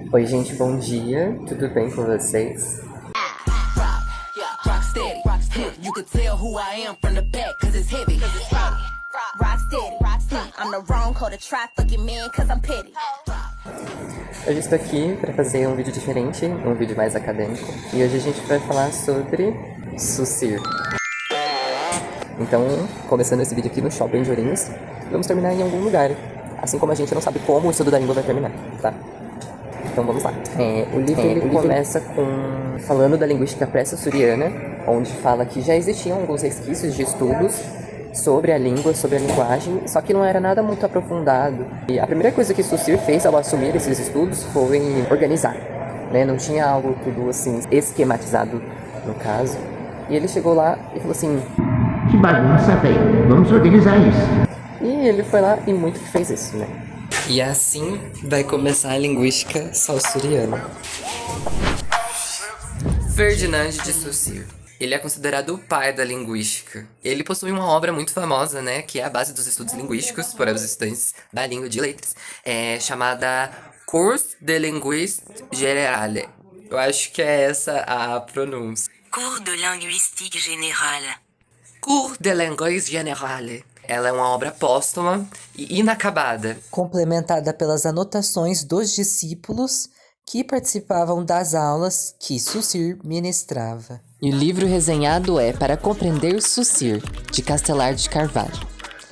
Oi, gente, bom dia. Tudo bem com vocês? You could tell who I am from the back, cause it's heavy. Rock steady. I'm the wrong code to try fucking man, cause I'm petty. Hoje estou aqui para fazer um vídeo diferente, um vídeo mais acadêmico. E hoje a gente vai falar sobre Saussure. Então, começando esse vídeo aqui no Shopping de Ourinhos, vamos terminar em algum lugar. Assim como a gente não sabe como o estudo da língua vai terminar, tá? Então vamos lá. O livro começa falando da linguística pré-saussuriana, onde fala que já existiam alguns resquícios de estudos sobre a língua, sobre a linguagem, só que não era nada muito aprofundado. E a primeira coisa que Saussure fez ao assumir esses estudos foi organizar, né? Não tinha algo tudo assim esquematizado no caso. E ele chegou lá e falou assim: que bagunça, velho, vamos organizar isso. E ele foi lá e muito que fez isso, né? E assim vai começar a linguística saussuriana. Ferdinand de Saussure. Ele é considerado o pai da linguística. Ele possui uma obra muito famosa, né, que é a base dos estudos linguísticos para os estudantes da língua de letras, chamada Cours de Linguistique Générale. Eu acho que é essa a pronúncia. Cours de Linguistique Générale. Cours de Linguistique Générale. Ela é uma obra póstuma e inacabada, complementada pelas anotações dos discípulos que participavam das aulas que Saussure ministrava. E o livro resenhado é Para Compreender Saussure, de Castelar de Carvalho,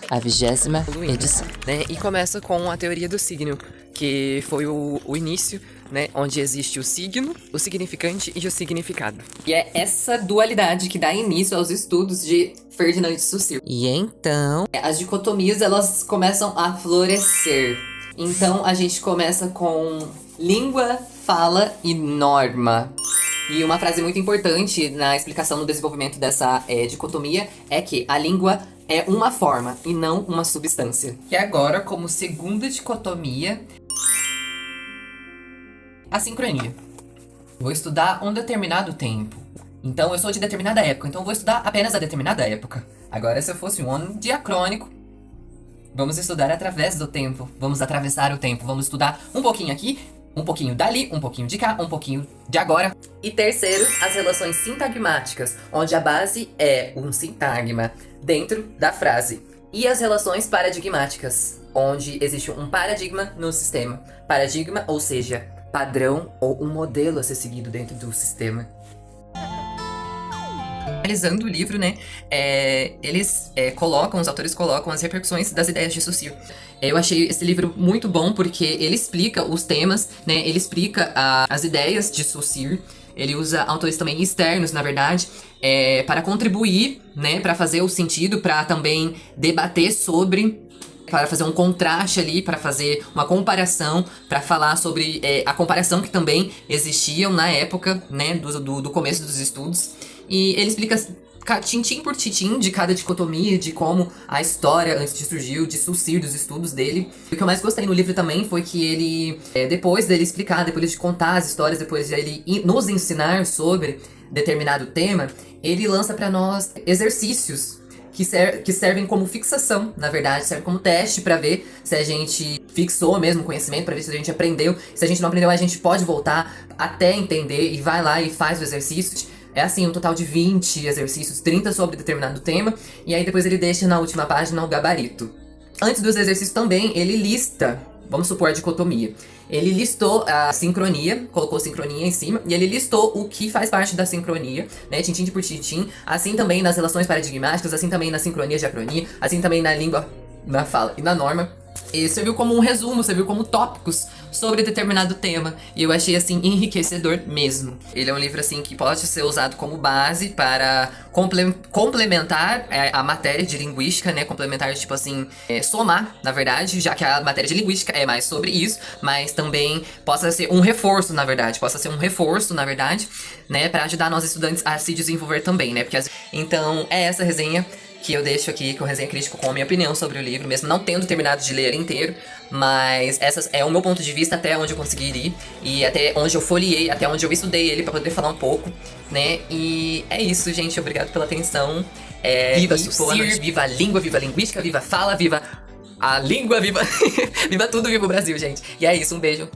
a 20ª edição. Né? E começa com a teoria do signo, que foi o início, né, onde existe o signo, o significante e o significado. E é essa dualidade que dá início aos estudos de Ferdinand de Saussure. E então, as dicotomias, elas começam a florescer. Então a gente começa com língua, fala e norma. E uma frase muito importante na explicação do desenvolvimento dessa dicotomia é que a língua é uma forma e não uma substância. E agora, como segunda dicotomia, a sincronia. Vou estudar um determinado tempo. Então eu sou de determinada época, então eu vou estudar apenas a determinada época. Agora, se eu fosse um ano diacrônico, vamos estudar através do tempo. Vamos atravessar o tempo, vamos estudar um pouquinho aqui, um pouquinho dali, um pouquinho de cá, um pouquinho de agora. E terceiro, as relações sintagmáticas, onde a base é um sintagma dentro da frase. E as relações paradigmáticas, onde existe um paradigma no sistema. Paradigma, ou seja, padrão ou um modelo a ser seguido dentro do sistema. Analisando o livro, né, os autores colocam as repercussões das ideias de Saussure. Eu achei esse livro muito bom porque ele explica os temas, né, ele explica as ideias de Saussure. Ele usa autores também externos, na verdade, para contribuir, né, para fazer o sentido, para também debater sobre, para fazer um contraste ali, para fazer uma comparação, para falar sobre a comparação que também existiam na época, né, do começo dos estudos. E ele explica tintim por tintim de cada dicotomia, de como a história antes de surgiu, de Saussure, dos estudos dele. O que eu mais gostei no livro também foi que ele, depois dele explicar, depois de contar as histórias, depois de ele nos ensinar sobre determinado tema, ele lança para nós exercícios que servem como fixação, na verdade, servem como teste para ver se a gente fixou mesmo o conhecimento, para ver se a gente aprendeu. Se a gente não aprendeu, a gente pode voltar até entender e vai lá e faz o exercício. É assim, um total de 20 exercícios, 30 sobre determinado tema, e aí depois ele deixa na última página o gabarito. Antes dos exercícios também, ele lista, vamos supor, a dicotomia. Ele listou a sincronia, colocou sincronia em cima, e ele listou o que faz parte da sincronia, né, tintim por tintim, assim também nas relações paradigmáticas, assim também na sincronia e diacronia, assim também na língua, na fala e na norma. E serviu como um resumo, serviu como tópicos sobre determinado tema. E eu achei, assim, enriquecedor mesmo. Ele é um livro, assim, que pode ser usado como base para complementar a matéria de linguística, né? Complementar, tipo assim, somar, na verdade, já que a matéria de linguística é mais sobre isso, mas também possa ser um reforço, na verdade. Né? Para ajudar nós estudantes a se desenvolver também, né? Então, é essa resenha que eu deixo aqui com o Resenha Crítico com a minha opinião sobre o livro, mesmo não tendo terminado de ler ele inteiro, mas essa é o meu ponto de vista até onde eu consegui ir, e até onde eu folheei, até onde eu estudei ele pra poder falar um pouco, né? E é isso, gente, obrigado pela atenção. Viva Saussure, viva a língua, viva a linguística, viva a fala, viva a língua, viva viva tudo, viva o Brasil, gente. E é isso, um beijo.